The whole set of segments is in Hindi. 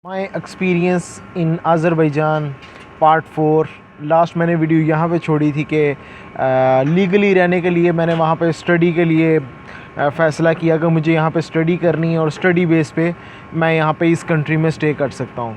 My experience in Azerbaijan part 4। Last मैंने वीडियो यहाँ पे छोड़ी थी कि लीगली रहने के लिए मैंने वहाँ पे स्टडी के लिए फ़ैसला किया कि मुझे यहाँ पे स्टडी करनी है और स्टडी बेस पे मैं यहाँ पे इस कंट्री में स्टे कर सकता हूँ।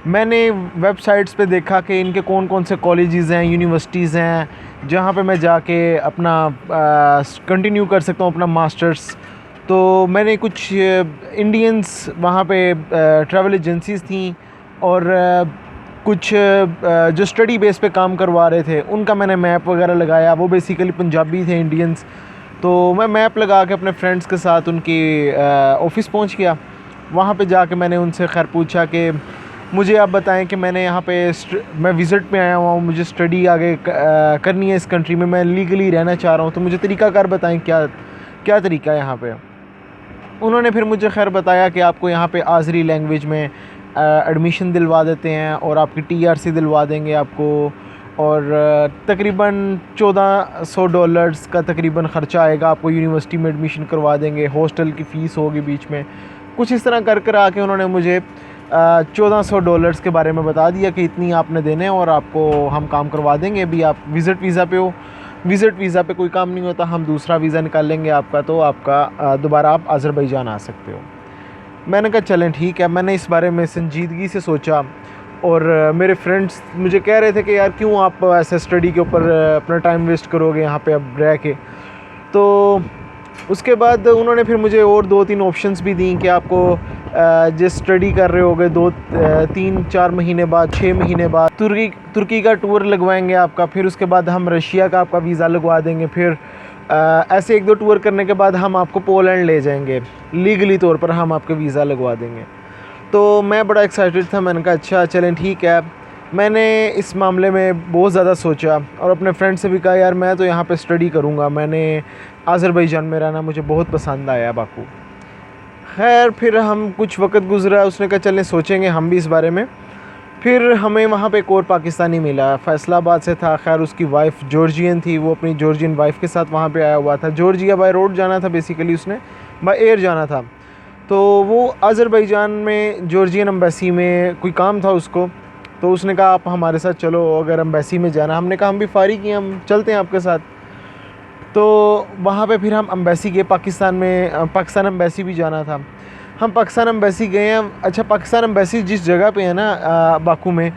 मैंने वेबसाइट्स पे देखा कि इनके कौन कौन से कॉलेजेस हैं, यूनिवर्सिटीज़ हैं जहाँ पे मैं जाके अपना कंटिन्यू कर सकता हूँ अपना मास्टर्स। तो मैंने कुछ इंडियंस वहाँ पे ट्रैवल एजेंसीज़ थी और कुछ जो स्टडी बेस पे काम करवा रहे थे उनका मैंने मैप वगैरह लगाया। वो बेसिकली पंजाबी थे, इंडियंस। तो मैं मैप लगा के अपने फ्रेंड्स के साथ उनकी ऑफ़िस पहुँच गया। वहाँ पे जाके मैंने उनसे खैर पूछा कि मुझे आप बताएं कि मैंने यहाँ पे मैं विज़िट में आया हुआ हूँ, मुझे स्टडी आगे करनी है इस कंट्री में, मैं लीगली रहना चाह रहा हूँ, तो मुझे तरीक़ाकार बताएं क्या क्या तरीका है यहाँ पे। उन्होंने फिर मुझे खैर बताया कि आपको यहाँ पे आज़री लैंग्वेज में एडमिशन दिलवा देते हैं और आपकी टीआरसी दिलवा देंगे आपको, और तकरीबन $1400 का तकरीबन ख़र्चा आएगा, आपको यूनिवर्सिटी में एडमिशन करवा देंगे, हॉस्टल की फ़ीस होगी बीच में, कुछ इस तरह कर आके उन्होंने मुझे $1400 के बारे में बता दिया कि इतनी आपने देने और आपको हम काम करवा देंगे। अभी आप विज़िट वीज़ा पे हो, विज़िट वीज़ा पे कोई काम नहीं होता, हम दूसरा वीज़ा निकाल लेंगे आपका, तो आपका दोबारा आप आज़रबैजान आ सकते हो। मैंने कहा चलें ठीक है। मैंने इस बारे में संजीदगी से सोचा और मेरे फ्रेंड्स मुझे कह रहे थे कि यार क्यों आप ऐसे स्टडी के ऊपर अपना टाइम वेस्ट करोगे यहाँ पे अब रह के। तो उसके बाद उन्होंने फिर मुझे और 2-3 ऑप्शंस भी दी कि आपको जो स्टडी कर रहे होगे 2-3-4 महीने बाद, 6 महीने बाद तुर्की का टूर लगवाएंगे आपका, फिर उसके बाद हम रशिया का आपका वीज़ा लगवा देंगे, फिर ऐसे 1-2 टूर करने के बाद हम आपको पोलैंड ले जाएंगे, लीगली तौर पर हम आपके वीज़ा लगवा देंगे। तो मैं बड़ा एक्साइटेड था। मैंने कहा अच्छा चलें ठीक है। मैंने इस मामले में बहुत ज़्यादा सोचा और अपने फ्रेंड से भी कहा यार मैं तो यहाँ पे स्टडी करूँगा, मैंने आज़रबैजान में रहना मुझे बहुत पसंद आया बाकू। खैर फिर हम कुछ वक्त गुज़रा, उसने कहा चलें सोचेंगे हम भी इस बारे में। फिर हमें वहाँ पे एक और पाकिस्तानी मिला, फैसलाबाद से था। खैर उसकी वाइफ जॉर्जियन थी, वो अपनी जॉर्जियन वाइफ के साथ वहाँ पे आया हुआ था। जॉर्जिया बाय रोड जाना था, बेसिकली उसने बाय एयर जाना था। तो वो आज़रबैजान में जॉर्जियन एम्बेसी में कोई काम था उसको, तो उसने कहा आप हमारे साथ चलो अगर एम्बेसी में जाना। हमने कहा हम भी फारिग हैं, हम चलते हैं आपके साथ। तो वहाँ पे फिर हम एम्बेसी गए, पाकिस्तान एम्बेसी भी जाना था। हम पाकिस्तान एम्बेसी गए हैं। अच्छा, पाकिस्तान एम्बेसी जिस जगह पे है ना बाकू में,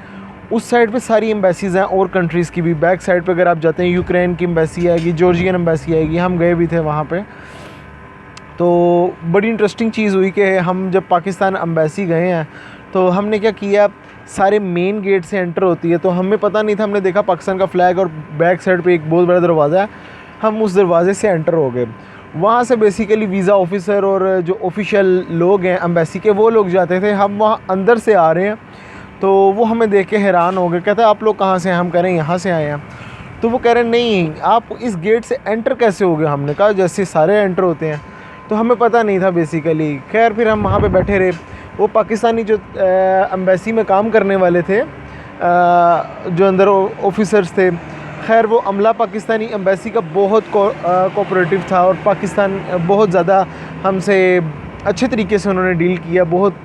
उस साइड पे सारी एम्बेसीज़ हैं और कंट्रीज़ की भी। बैक साइड पे अगर आप जाते हैं यूक्रेन की एम्बेसी आएगी, जॉर्जियन एम्बेसी आएगी, हम गए भी थे वहाँ पे। तो बड़ी इंटरेस्टिंग चीज़ हुई कि हम जब पाकिस्तान एम्बेसी गए हैं तो हमने क्या किया, सारे मेन गेट से एंटर होती है, तो हमें पता नहीं था। हमने देखा पाकिस्तान का फ्लैग और बैक साइड पे एक बहुत बड़ा दरवाज़ा है, हम उस दरवाज़े से एंटर हो गए। वहाँ से बेसिकली वीज़ा ऑफ़िसर और जो ऑफिशियल लोग हैं एम्बेसी के, वो लोग जाते थे। हम वहाँ अंदर से आ रहे हैं तो वो हमें देख के हैरान हो गए, कहते हैं आप लोग कहाँ से हैं? हम कह रहे हैं यहाँ से आए हैं। तो वो कह रहे हैं नहीं आप इस गेट से एंटर कैसे हो गए? हमने कहा जैसे सारे एंटर होते हैं, तो हमें पता नहीं था बेसिकली। खैर फिर हम वहाँ पे बैठे रहे। वो पाकिस्तानी जो एम्बेसी में काम करने वाले थे, जो अंदर ऑफिसर्स थे, खैर वो अमला पाकिस्तानी एम्बेसी का बहुत कोऑपरेटिव था और पाकिस्तान बहुत ज़्यादा हमसे अच्छे तरीके से उन्होंने डील किया। बहुत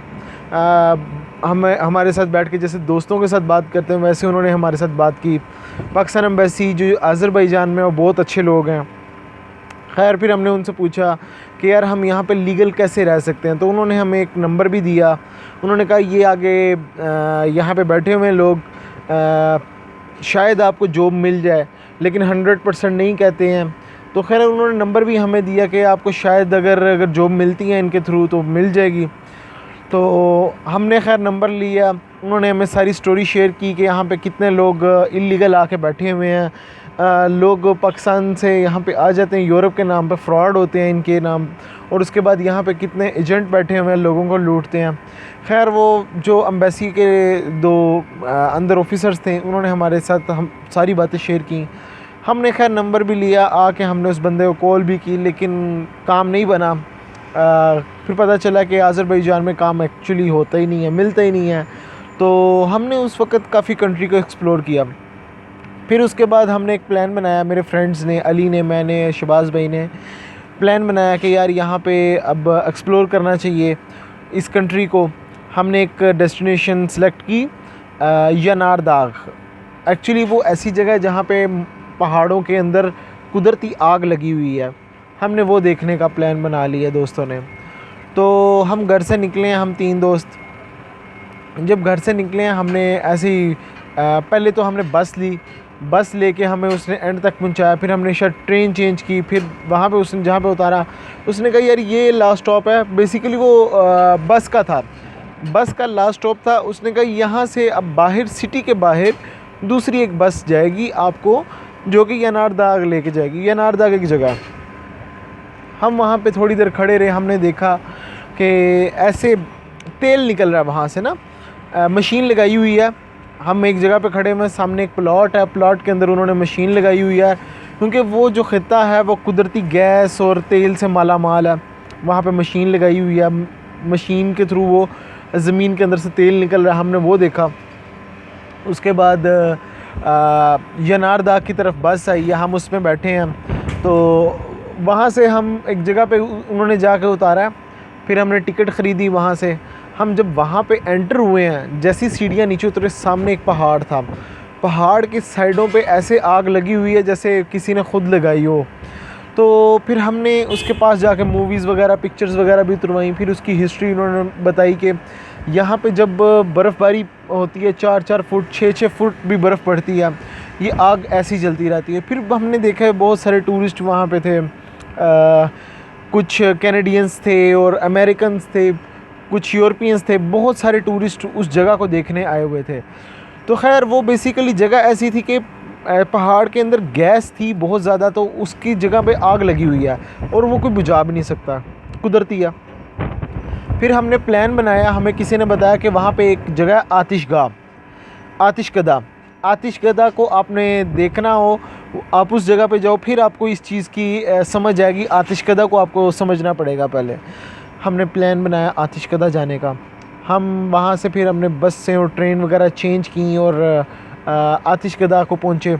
हमारे साथ बैठ के जैसे दोस्तों के साथ बात करते हैं वैसे उन्होंने हमारे साथ बात की। पाकिस्तान एम्बेसी जो आज़रबैजान में, वो बहुत अच्छे लोग हैं। खैर फिर हमने उनसे पूछा कि यार हम यहाँ पे लीगल कैसे रह सकते हैं, तो उन्होंने हमें एक नंबर भी दिया। उन्होंने कहा ये आगे यहाँ पे बैठे हुए लोग, शायद आपको जॉब मिल जाए, लेकिन 100% नहीं कहते हैं। तो खैर उन्होंने नंबर भी हमें दिया कि आपको शायद अगर जॉब मिलती है इनके थ्रू तो मिल जाएगी। तो हमने खैर नंबर लिया। उन्होंने हमें सारी स्टोरी शेयर की कि यहाँ पे कितने लोग इलीगल आके बैठे हुए हैं। लोग पाकिस्तान से यहाँ पे आ जाते हैं यूरोप के नाम पे, फ्रॉड होते हैं इनके नाम, और उसके बाद यहाँ पे कितने एजेंट बैठे हुए हैं, लोगों को लूटते हैं। खैर वो जो एम्बेसी के 2 अंदर ऑफिसर्स थे, उन्होंने हमारे साथ हम सारी बातें शेयर की। हमने खैर नंबर भी लिया, आके हमने उस बंदे को कॉल भी की, लेकिन काम नहीं बना। फिर पता चला कि आज़रबैजान में काम एक्चुअली होता ही नहीं है, मिलता ही नहीं है। तो हमने उस वक़्त काफ़ी कंट्री को एक्सप्लोर किया। फिर उसके बाद हमने एक प्लान बनाया, मेरे फ्रेंड्स ने, अली ने, मैंने, शबाज़ भाई ने प्लान बनाया कि यार यहाँ पे अब एक्सप्लोर करना चाहिए इस कंट्री को। हमने एक डेस्टिनेशन सेलेक्ट की यानारदाग। एक्चुअली वो ऐसी जगह है जहाँ पे पहाड़ों के अंदर कुदरती आग लगी हुई है। हमने वो देखने का प्लान बना लिया दोस्तों ने। तो हम घर से निकले हैं, हम 3 दोस्त। जब घर से निकले हैं हमने ऐसे ही पहले तो हमने बस लेके हमें उसने एंड तक पहुंचाया। फिर हमने शायद ट्रेन चेंज की। फिर वहाँ पे उसने जहाँ पे उतारा उसने कहा यार ये लास्ट स्टॉप है। बेसिकली वो बस का लास्ट स्टॉप था। उसने कहा यहाँ से अब बाहर सिटी के बाहर दूसरी एक बस जाएगी आपको, जो कि यानारदाग लेके जाएगी। यानारदाग एक जगह। हम वहाँ पे थोड़ी देर खड़े रहे। हमने देखा कि ऐसे तेल निकल रहा है वहाँ से ना, मशीन लगाई हुई है। हम एक जगह पे खड़े हैं, सामने एक प्लॉट है, प्लॉट के अंदर उन्होंने मशीन लगाई हुई है, क्योंकि वो जो खित्ता है वो कुदरती गैस और तेल से माला माल है। वहाँ पे मशीन लगाई हुई है, मशीन के थ्रू वो ज़मीन के अंदर से तेल निकल रहा है। हमने वो देखा। उसके बाद यानारदाग की तरफ बस आई है, हम उसमें बैठे हैं। तो वहाँ से हम एक जगह पे उन्होंने जाके उतारा। फिर हमने टिकट ख़रीदी वहाँ से। हम जब वहाँ पे एंटर हुए हैं, जैसी सीढ़ियाँ नीचे उतरे, सामने एक पहाड़ था। पहाड़ की साइडों पे ऐसे आग लगी हुई है जैसे किसी ने ख़ुद लगाई हो। तो फिर हमने उसके पास जाके मूवीज़ वगैरह, पिक्चर्स वगैरह भी उतरवाई। फिर उसकी हिस्ट्री उन्होंने बताई कि यहाँ पे जब बर्फ़बारी होती है 4-4 फुट 6-6 फुट भी बर्फ़ पड़ती है, ये आग ऐसी जलती रहती है। फिर हमने देखा है बहुत सारे टूरिस्ट वहाँ पे थे, कुछ कैनेडियंस थे और अमेरिकन्स थे, कुछ यूरोपियंस थे। बहुत सारे टूरिस्ट उस जगह को देखने आए हुए थे। तो खैर वो बेसिकली जगह ऐसी थी कि पहाड़ के अंदर गैस थी बहुत ज़्यादा, तो उसकी जगह पे आग लगी हुई है और वो कोई बुझा भी नहीं सकता, कुदरती है। फिर हमने प्लान बनाया। हमें किसी ने बताया कि वहाँ पे एक जगह आतिशकदा को आपने देखना हो, आप उस जगह पे जाओ, फिर आपको इस चीज़ की समझ आएगी। आतिशकदा को आपको समझना पड़ेगा पहले। हमने प्लान बनाया आतिशकदा जाने का। हम वहाँ से फिर हमने बस से और ट्रेन वगैरह चेंज की और आतिशकदा को पहुँचे।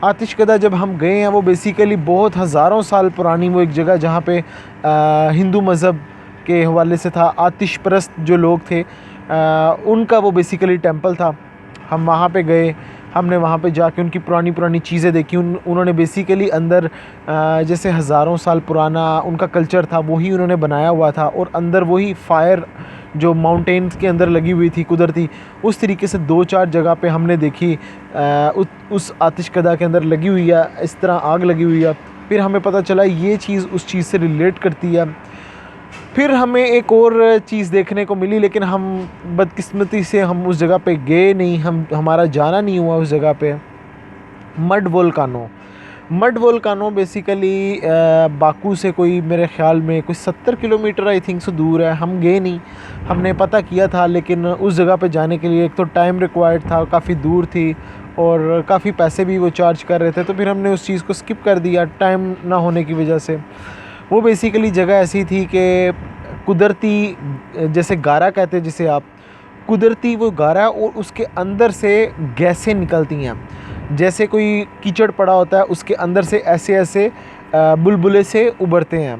आतिशकदा जब हम गए हैं, वो बेसिकली बहुत हज़ारों साल पुरानी वो एक जगह जहाँ पे हिंदू मज़हब के हवाले से था, आतिश परस्त जो लोग थे उनका वो बेसिकली टेंपल था। हम वहाँ पे गए। हमने वहाँ पे जाके उनकी पुरानी चीज़ें देखी। उन्होंने बेसिकली अंदर जैसे हज़ारों साल पुराना उनका कल्चर था वही उन्होंने बनाया हुआ था, और अंदर वही फायर जो माउंटेन्स के अंदर लगी हुई थी कुदरती, उस तरीके से 2-4 जगह पे हमने देखी उस आतिशकदा के अंदर लगी हुई है, इस तरह आग लगी हुई है। फिर हमें पता चला ये चीज़ उस चीज़ से रिलेट करती है। फिर हमें एक और चीज़ देखने को मिली, लेकिन हम बदकिस्मती से हम उस जगह पे गए नहीं, हमारा जाना नहीं हुआ उस जगह पे। मड वोल्कानो बेसिकली बाकू से कोई मेरे ख़्याल में कोई 70 किलोमीटर आई थिंक से दूर है। हम गए नहीं, हमने पता किया था, लेकिन उस जगह पे जाने के लिए एक तो टाइम रिक्वायर्ड था, काफ़ी दूर थी और काफ़ी पैसे भी वो चार्ज कर रहे थे। तो फिर हमने उस चीज़ को स्किप कर दिया टाइम ना होने की वजह से। वो बेसिकली जगह ऐसी थी कि कुदरती, जैसे गारा कहते हैं जिसे आप, कुदरती वो गारा और उसके अंदर से गैसें निकलती हैं, जैसे कोई कीचड़ पड़ा होता है उसके अंदर से ऐसे बुलबुले से उभरते हैं।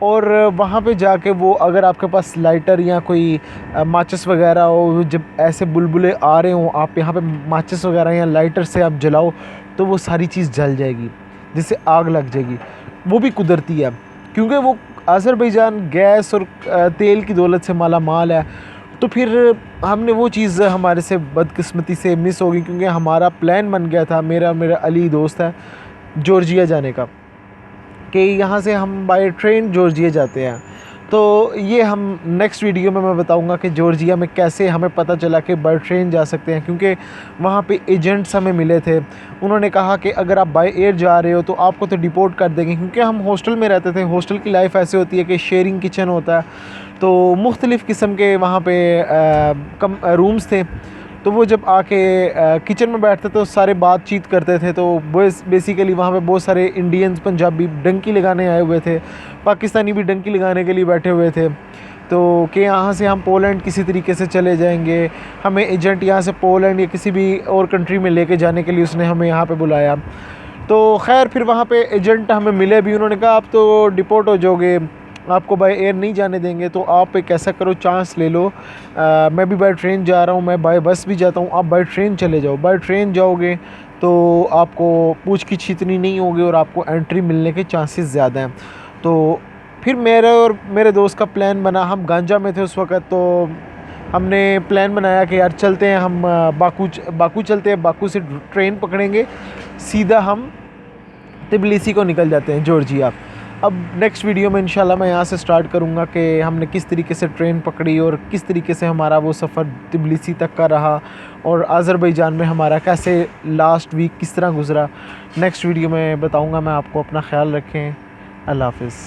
और वहाँ पे जाके वो, अगर आपके पास लाइटर या कोई माचिस वगैरह हो, जब ऐसे बुलबुले आ रहे हों, आप यहाँ पे माचिस वगैरह या लाइटर से आप जलाओ तो वो सारी चीज़ जल जाएगी, जिससे आग लग जाएगी। वो भी कुदरती है, क्योंकि वो अज़रबैजान गैस और तेल की दौलत से माला माल है। तो फिर हमने वो चीज़ हमारे से बदकिस्मती से मिस हो गई, क्योंकि हमारा प्लान बन गया था, मेरा अली दोस्त है, जॉर्जिया जाने का, कि यहाँ से हम बाय ट्रेन जॉर्जिया जाते हैं। तो ये हम नेक्स्ट वीडियो में मैं बताऊंगा कि जॉर्जिया में कैसे हमें पता चला कि बाय ट्रेन जा सकते हैं, क्योंकि वहाँ पे एजेंट्स हमें मिले थे। उन्होंने कहा कि अगर आप बाय एयर जा रहे हो तो आपको तो डिपोर्ट कर देंगे, क्योंकि हम हॉस्टल में रहते थे। हॉस्टल की लाइफ ऐसे होती है कि शेयरिंग किचन होता है, तो मुख्तलिफ़ किस्म के वहाँ पे कम रूम्स थे। तो वो जब आके किचन में बैठते तो सारे बातचीत करते थे। तो बेसिकली वहाँ पे बहुत सारे इंडियंस, पंजाबी डंकी लगाने आए हुए थे, पाकिस्तानी भी डंकी लगाने के लिए बैठे हुए थे। तो कि यहाँ से हम पोलैंड किसी तरीके से चले जाएंगे, हमें एजेंट यहाँ से पोलैंड या किसी भी और कंट्री में लेके जाने के लिए उसने हमें यहाँ पे बुलाया। तो खैर फिर वहाँ पे एजेंट हमें मिले भी। उन्होंने कहा आप तो डिपोर्ट हो जाओगे, आपको बाय एयर नहीं जाने देंगे, तो आप एक ऐसा करो, चांस ले लो। मैं भी बाय ट्रेन जा रहा हूँ, मैं बाय बस भी जाता हूँ, आप बाय ट्रेन चले जाओ। बाय ट्रेन जाओगे तो आपको पूछ खींच इतनी नहीं होगी और आपको एंट्री मिलने के चांसेस ज़्यादा हैं। तो फिर मेरे और मेरे दोस्त का प्लान बना, हम गांजा में थे उस वक़्त, तो हमने प्लान बनाया कि यार चलते हैं हम बाकू चलते हैं, बाकू से ट्रेन पकड़ेंगे, सीधा हम तिबलिसी को निकल जाते हैं, जॉर्जिया। अब नेक्स्ट वीडियो में इंशाल्लाह मैं यहाँ से स्टार्ट करूँगा कि हमने किस तरीके से ट्रेन पकड़ी और किस तरीके से हमारा वो सफ़र तिबलिसी तक का रहा, और आज़रबाईजान में हमारा कैसे लास्ट वीक किस तरह गुज़रा। नेक्स्ट वीडियो में बताऊँगा मैं आपको। अपना ख्याल रखें। अल्लाह हाफ़िज़।